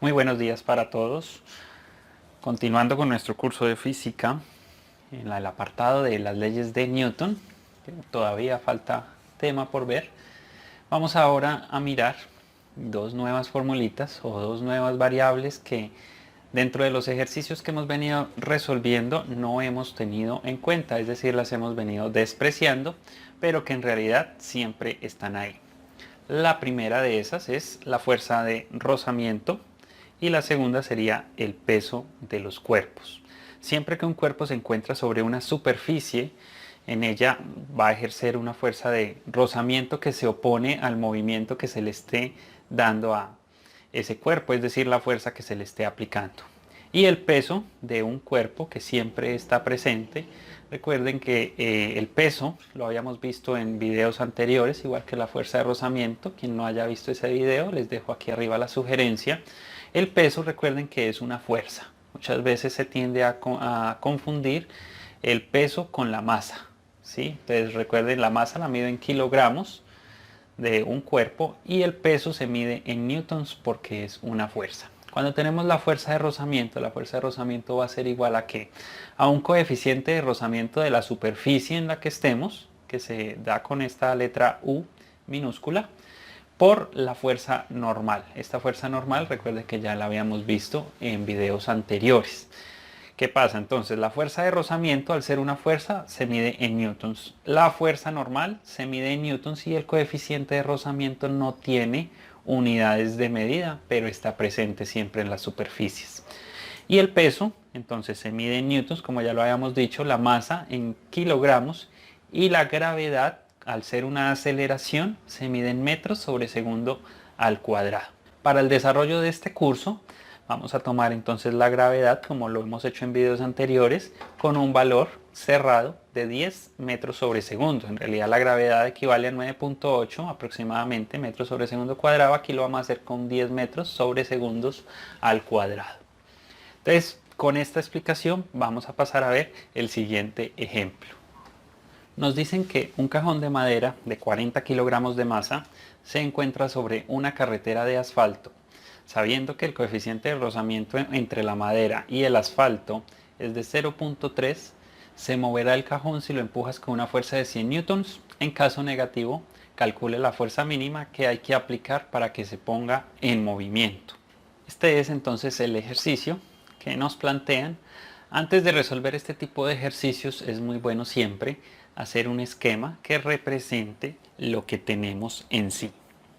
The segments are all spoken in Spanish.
Muy buenos días para todos. Continuando con nuestro curso de física, en el apartado de las leyes de Newton, que todavía falta tema por ver, vamos ahora a mirar dos nuevas formulitas o dos nuevas variables que dentro de los ejercicios que hemos venido resolviendo no hemos tenido en cuenta, es decir, las hemos venido despreciando, pero que en realidad siempre están ahí. La primera de esas es la fuerza de rozamiento y la segunda sería el peso de los cuerpos. Siempre que un cuerpo se encuentra sobre una superficie, en ella va a ejercer una fuerza de rozamiento que se opone al movimiento que se le esté dando a ese cuerpo, es decir, la fuerza que se le esté aplicando. Y el peso de un cuerpo que siempre está presente. Recuerden que el peso lo habíamos visto en videos anteriores, igual que la fuerza de rozamiento. Quien no haya visto ese video, les dejo aquí arriba la sugerencia. El peso, recuerden que es una fuerza. Muchas veces se tiende a confundir el peso con la masa, ¿sí? Entonces recuerden, la masa la mido en kilogramos de un cuerpo y el peso se mide en newtons porque es una fuerza. Cuando tenemos la fuerza de rozamiento va a ser igual a ¿qué? A un coeficiente de rozamiento de la superficie en la que estemos, que se da con esta letra U minúscula, por la fuerza normal. Esta fuerza normal, recuerden que ya la habíamos visto en videos anteriores. ¿Qué pasa? Entonces, la fuerza de rozamiento, al ser una fuerza, se mide en newtons. La fuerza normal se mide en newtons y el coeficiente de rozamiento no tiene unidades de medida, pero está presente siempre en las superficies. Y el peso, entonces, se mide en newtons, como ya lo habíamos dicho, la masa en kilogramos y la gravedad, al ser una aceleración, se mide en metros sobre segundo al cuadrado. Para el desarrollo de este curso, vamos a tomar entonces la gravedad, como lo hemos hecho en videos anteriores, con un valor cerrado de 10 metros sobre segundo. En realidad la gravedad equivale a 9.8 aproximadamente metros sobre segundo cuadrado. Aquí lo vamos a hacer con 10 metros sobre segundos al cuadrado. Entonces, con esta explicación vamos a pasar a ver el siguiente ejemplo. Nos dicen que un cajón de madera de 40 kilogramos de masa se encuentra sobre una carretera de asfalto. Sabiendo que el coeficiente de rozamiento entre la madera y el asfalto es de 0.3, se moverá el cajón si lo empujas con una fuerza de 100 newtons. En caso negativo, calcule la fuerza mínima que hay que aplicar para que se ponga en movimiento. Este es entonces el ejercicio que nos plantean. Antes de resolver este tipo de ejercicios es muy bueno siempre hacer un esquema que represente lo que tenemos en sí.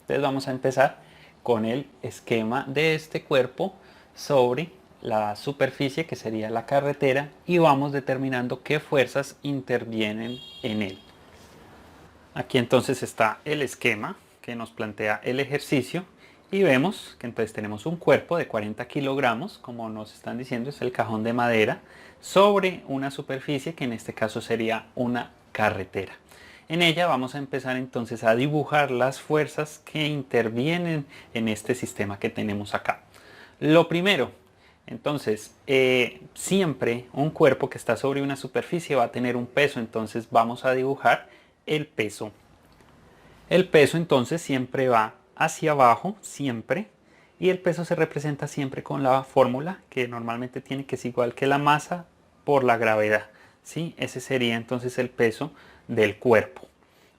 Entonces vamos a empezar con el esquema de este cuerpo sobre la superficie que sería la carretera y vamos determinando qué fuerzas intervienen en él. Aquí entonces está el esquema que nos plantea el ejercicio y vemos que entonces tenemos un cuerpo de 40 kilogramos, como nos están diciendo es el cajón de madera, sobre una superficie que en este caso sería una carretera. En ella vamos a empezar entonces a dibujar las fuerzas que intervienen en este sistema que tenemos acá. Lo primero, entonces, siempre un cuerpo que está sobre una superficie va a tener un peso, entonces vamos a dibujar el peso. El peso entonces siempre va hacia abajo, siempre, y el peso se representa siempre con la fórmula que normalmente tiene, que es igual que la masa por la gravedad, ¿sí? Ese sería entonces el peso del cuerpo.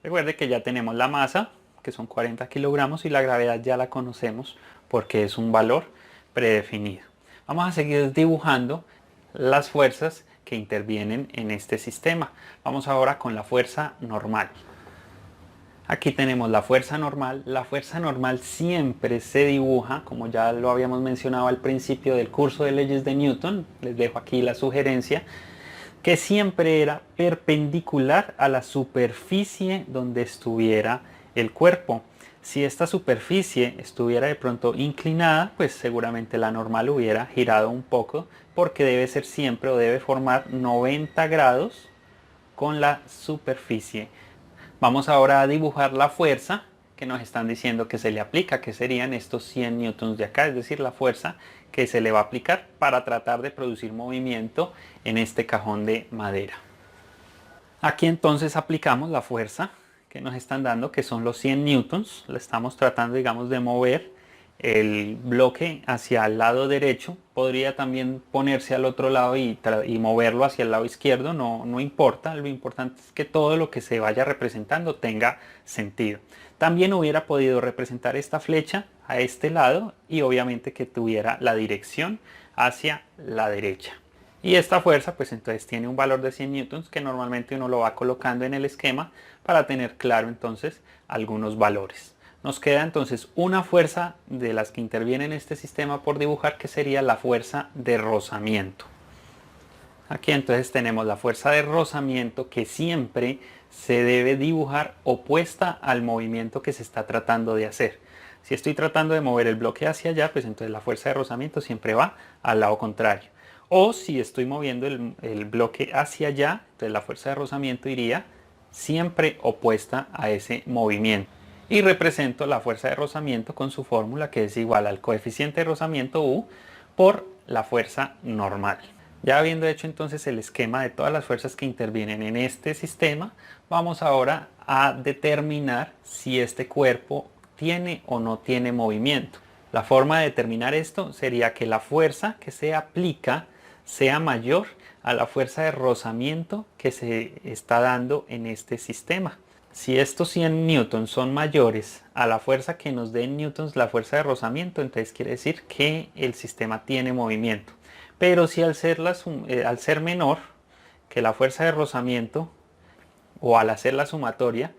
Recuerde que ya tenemos la masa, que son 40 kilogramos, y la gravedad ya la conocemos porque es un valor predefinido. Vamos a seguir dibujando las fuerzas que intervienen en este sistema. Vamos ahora con la fuerza normal. Aquí tenemos la fuerza normal. La fuerza normal siempre se dibuja, como ya lo habíamos mencionado al principio del curso de leyes de Newton. Les dejo aquí la sugerencia, que siempre era perpendicular a la superficie donde estuviera el cuerpo. Si esta superficie estuviera de pronto inclinada, pues seguramente la normal hubiera girado un poco, porque debe ser siempre o debe formar 90 grados con la superficie. Vamos ahora a dibujar la fuerza que nos están diciendo que se le aplica, que serían estos 100 newtons de acá, es decir, la fuerza que se le va a aplicar para tratar de producir movimiento en este cajón de madera. Aquí entonces aplicamos la fuerza que nos están dando, que son los 100 newtons. La estamos tratando, digamos, de mover el bloque hacia el lado derecho, podría también ponerse al otro lado y moverlo hacia el lado izquierdo, no importa, lo importante es que todo lo que se vaya representando tenga sentido. También hubiera podido representar esta flecha a este lado y obviamente que tuviera la dirección hacia la derecha. Y esta fuerza pues entonces tiene un valor de 100 newtons que normalmente uno lo va colocando en el esquema para tener claro entonces algunos valores. Nos queda entonces una fuerza de las que interviene en este sistema por dibujar, que sería la fuerza de rozamiento. Aquí entonces tenemos la fuerza de rozamiento, que siempre se debe dibujar opuesta al movimiento que se está tratando de hacer. Si estoy tratando de mover el bloque hacia allá, pues entonces la fuerza de rozamiento siempre va al lado contrario. O si estoy moviendo el bloque hacia allá, entonces la fuerza de rozamiento iría siempre opuesta a ese movimiento. Y represento la fuerza de rozamiento con su fórmula, que es igual al coeficiente de rozamiento U por la fuerza normal. Ya habiendo hecho entonces el esquema de todas las fuerzas que intervienen en este sistema, vamos ahora a determinar si este cuerpo tiene o no tiene movimiento. La forma de determinar esto sería que la fuerza que se aplica sea mayor a la fuerza de rozamiento que se está dando en este sistema. Si estos 100 newtons son mayores a la fuerza que nos dé en newtons la fuerza de rozamiento, entonces quiere decir que el sistema tiene movimiento. Pero si al ser menor que la fuerza de rozamiento, o al hacer la sumatoria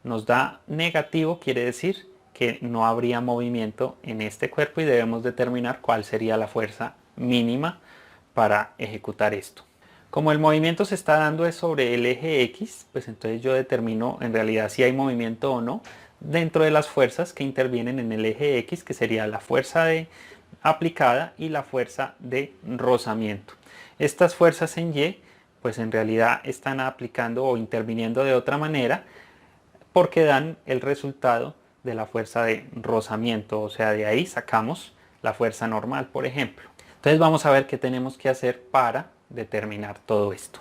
nos da negativo, quiere decir que no habría movimiento en este cuerpo y debemos determinar cuál sería la fuerza mínima para ejecutar esto. Como el movimiento se está dando es sobre el eje X, pues entonces yo determino en realidad si hay movimiento o no dentro de las fuerzas que intervienen en el eje X, que sería la fuerza aplicada y la fuerza de rozamiento. Estas fuerzas en Y pues en realidad están aplicando o interviniendo de otra manera porque dan el resultado de la fuerza de rozamiento, o sea, de ahí sacamos la fuerza normal, por ejemplo. Entonces vamos a ver qué tenemos que hacer para determinar todo esto.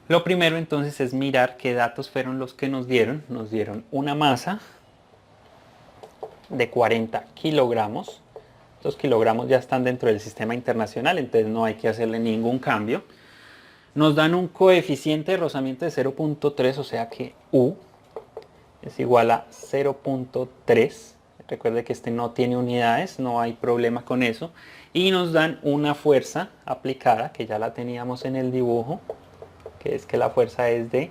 Lo primero entonces es mirar qué datos fueron los que nos dieron. Nos dieron una masa de 40 kilogramos. Estos kilogramos ya están dentro del sistema internacional, entonces no hay que hacerle ningún cambio. Nos dan un coeficiente de rozamiento de 0.3, o sea que U es igual a 0.3. Recuerde que este no tiene unidades, no hay problema con eso. Y nos dan una fuerza aplicada, que ya la teníamos en el dibujo, que es que la fuerza es de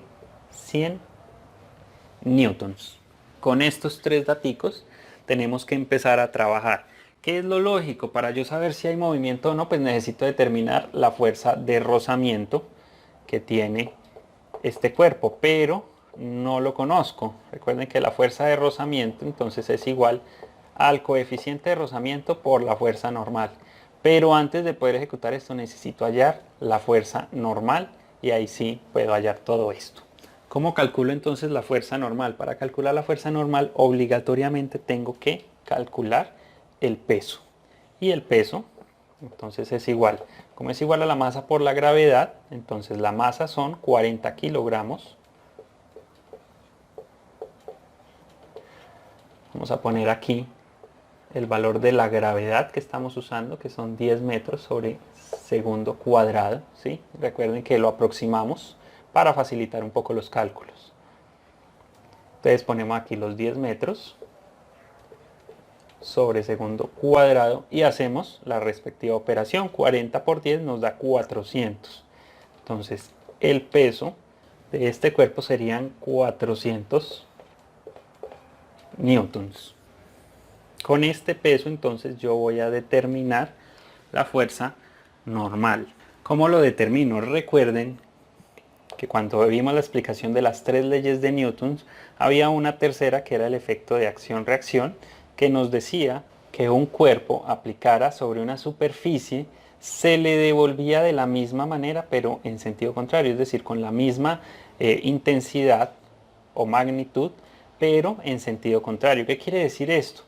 100 newtons. Con estos tres daticos tenemos que empezar a trabajar. ¿Qué es lo lógico? Para yo saber si hay movimiento o no, pues necesito determinar la fuerza de rozamiento que tiene este cuerpo, pero no lo conozco. Recuerden que la fuerza de rozamiento entonces es igual al coeficiente de rozamiento por la fuerza normal. Pero antes de poder ejecutar esto necesito hallar la fuerza normal y ahí sí puedo hallar todo esto. ¿Cómo calculo entonces la fuerza normal? Para calcular la fuerza normal obligatoriamente tengo que calcular el peso. Y el peso entonces es igual. Como es igual a la masa por la gravedad, entonces la masa son 40 kilogramos. Vamos a poner aquí el valor de la gravedad que estamos usando, que son 10 metros sobre segundo cuadrado, ¿sí? Recuerden que lo aproximamos para facilitar un poco los cálculos. Entonces ponemos aquí los 10 metros sobre segundo cuadrado y hacemos la respectiva operación. 40 por 10 nos da 400. Entonces el peso de este cuerpo serían 400 newtons. Con este peso entonces yo voy a determinar la fuerza normal. ¿Cómo lo determino? Recuerden que cuando vimos la explicación de las tres leyes de Newton, había una tercera que era el efecto de acción-reacción, que nos decía que un cuerpo aplicara sobre una superficie se le devolvía de la misma manera, pero en sentido contrario, es decir, con la misma intensidad o magnitud, pero en sentido contrario. ¿Qué quiere decir esto?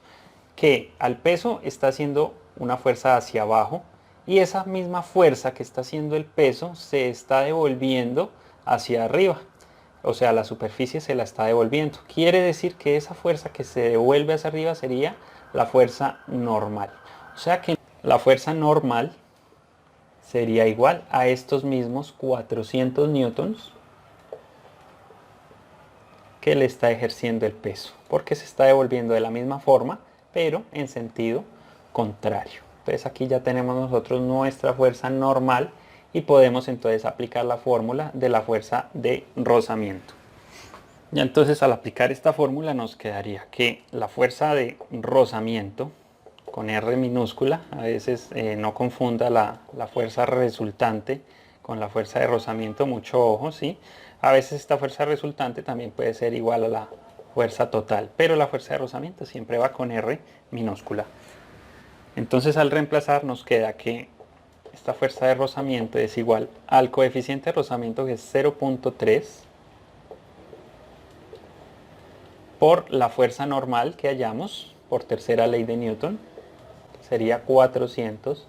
Que al peso está haciendo una fuerza hacia abajo y esa misma fuerza que está haciendo el peso se está devolviendo hacia arriba. O sea, la superficie se la está devolviendo. Quiere decir que esa fuerza que se devuelve hacia arriba sería la fuerza normal. O sea que la fuerza normal sería igual a estos mismos 400 newtons que le está ejerciendo el peso, porque se está devolviendo de la misma forma, pero en sentido contrario. Entonces aquí ya tenemos nosotros nuestra fuerza normal y podemos entonces aplicar la fórmula de la fuerza de rozamiento. Ya entonces al aplicar esta fórmula nos quedaría que la fuerza de rozamiento con R minúscula, a veces no confunda la fuerza resultante con la fuerza de rozamiento, mucho ojo, ¿sí? A veces esta fuerza resultante también puede ser igual a la fuerza total, pero la fuerza de rozamiento siempre va con R minúscula. Entonces al reemplazar nos queda que esta fuerza de rozamiento es igual al coeficiente de rozamiento, que es 0.3, por la fuerza normal que hallamos por tercera ley de Newton, sería 400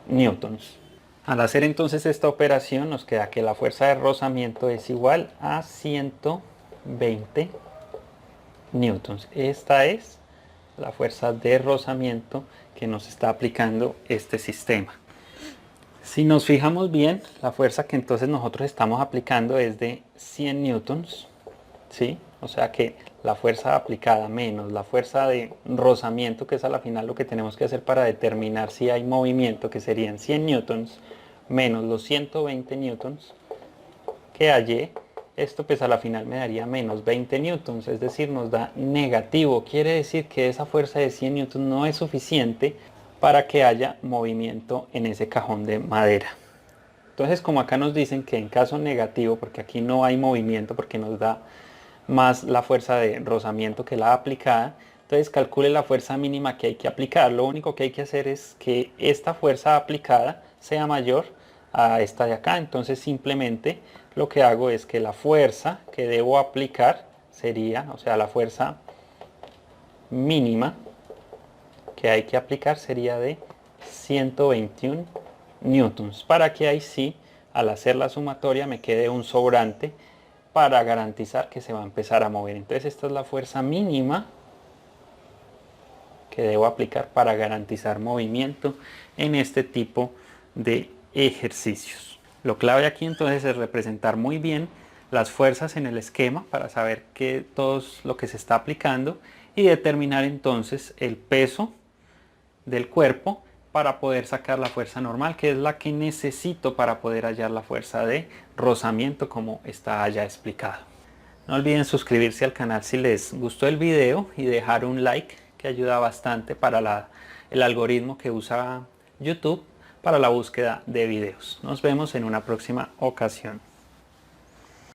newtons. Al hacer entonces esta operación nos queda que la fuerza de rozamiento es igual a 120 newtons. Esta es la fuerza de rozamiento que nos está aplicando este sistema. Si nos fijamos bien, la fuerza que entonces nosotros estamos aplicando es de 100 newtons, ¿sí? O sea que la fuerza aplicada menos la fuerza de rozamiento, que es a la final lo que tenemos que hacer para determinar si hay movimiento, que serían 100 newtons, menos los 120 newtons que hallé, esto pues a la final me daría menos 20 newtons, es decir, nos da negativo. Quiere decir que esa fuerza de 100 newtons no es suficiente para que haya movimiento en ese cajón de madera. Entonces, como acá nos dicen que en caso negativo, porque aquí no hay movimiento, porque nos da más la fuerza de rozamiento que la aplicada, entonces calcule la fuerza mínima que hay que aplicar. Lo único que hay que hacer es que esta fuerza aplicada sea mayor a esta de acá. Entonces simplemente lo que hago es que la fuerza que debo aplicar sería, o sea, la fuerza mínima que hay que aplicar sería de 121 newtons, para que ahí sí, al hacer la sumatoria, me quede un sobrante para garantizar que se va a empezar a mover. Entonces esta es la fuerza mínima que debo aplicar para garantizar movimiento en este tipo de ejercicios. Lo clave aquí entonces es representar muy bien las fuerzas en el esquema para saber que todo lo que se está aplicando y determinar entonces el peso del cuerpo para poder sacar la fuerza normal, que es la que necesito para poder hallar la fuerza de rozamiento como está ya explicado. No olviden suscribirse al canal si les gustó el video y dejar un like, que ayuda bastante para el algoritmo que usa YouTube para la búsqueda de videos. Nos vemos en una próxima ocasión.